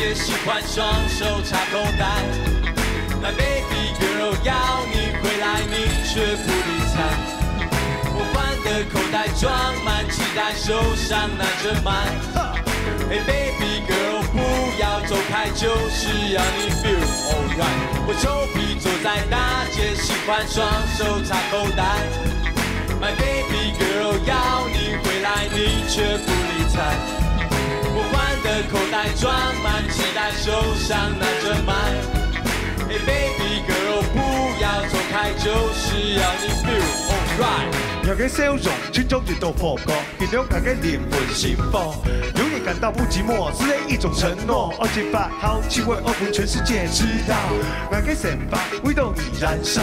街，喜欢双手插口袋。My baby girl 要你回来，你却不理睬。我换的口袋装满期待，手上拿着麦。Hey baby girl 不要走开，就是要你 feel alright。我臭屁坐在大街，喜欢双手插口袋。My baby girl 要你回来，你却不理睬。我换的口袋装满期待，手上拿着麦。Hey baby girl 不要走开，就是要你 feel alright。有个笑容，心中就都火光，点亮大家灵魂幸福。永远感到不寂寞，是一种承诺。28号气味open，全世界知道。那个sen吧，味道已燃烧，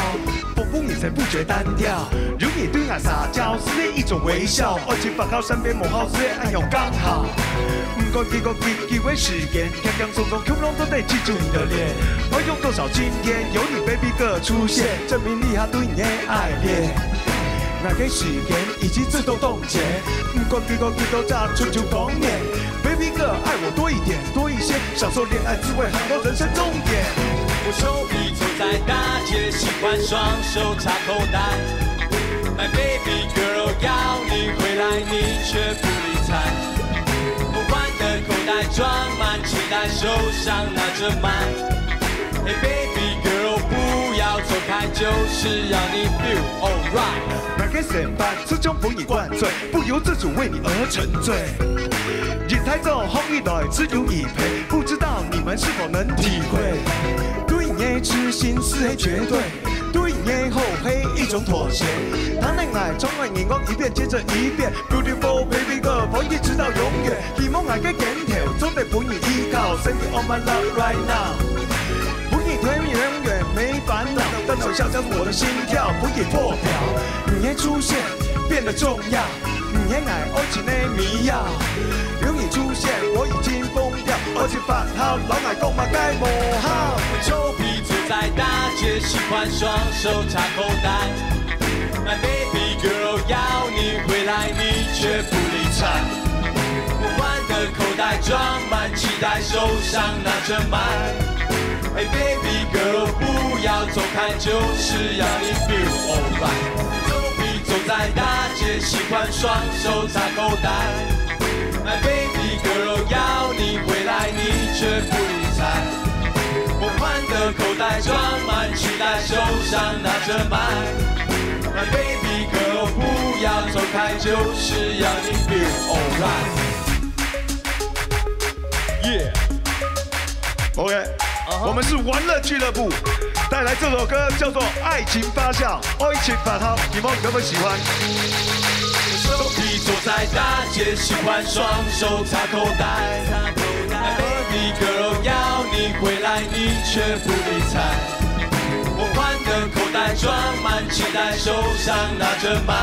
风风雨才不觉单调。永远对俺撒娇，是一种微笑。28号身边某号是爱有刚好。不管几个几位誓言，刚刚匆匆 Q 龙都得记住你的脸。我用多少今天有你 baby girl 出现，证明你还对你的爱恋。那个誓言已经自动冻结，不管几个几都炸出就狂野。Baby girl 爱我多一点，多一些，享受恋爱滋味，喊到人生终点。我臭屁走在大街，喜欢双手插口袋。My baby girl 要你回来，你却不理睬。我换的口袋装满期待，手上拿着麦。Hey baby girl 不要走开，就是要你 feel alright。那个sen吧，始终逢你灌醉，不由自主为你而沉醉。日太早，风一来，只有一陪，不知道你们是否能体会？对你的痴心是黑绝对，对你的后黑一种妥协。谈恋爱总爱眼光一遍接着一遍 ，Beautiful baby girl， 可以直到永远。希望爱嘅鏡頭總得本你依靠 ，Send you all my love right now。不以推你永远没烦恼，但好像将我的心跳不以破表。你的出现变得重要，你的爱情的迷药。有你出现，我已经疯掉。28号老奶公嘛该抹好。臭屁走在大街，喜欢双手插口袋。My baby girl 要你回来，你却不理睬。我换的口袋装满期待，手上拿着麦。Hey baby girl 不要走开，就是要你 feel alright。臭屁走在大街，喜欢双手插口袋。My baby girl 要你回来，你却不理睬。我换的口袋装满期待，手上拿着麦。My baby girl 不要走开，就是要你 feel alright。Yeah。OK。我们是玩乐俱乐部，带来这首歌叫做《爱情发酵》，爱情发酵，你们有没有喜欢？臭屁走在大街，喜欢双手插口袋。My baby girl 要你回来，你却不理睬。我换的口袋装满期待，手上拿着麦。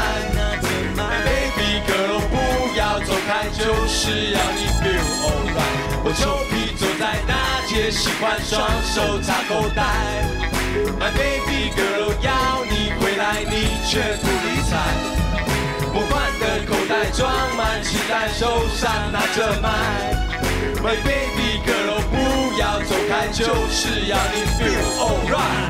My baby girl 不要走开，就是要你 feel alright。我臭屁走在大街，喜欢双手插口袋。My baby girl 要你回来，你却不理睬。我换的口袋装满期待，手上拿着麦。My baby girl 不要走开，就是要你 feel alright。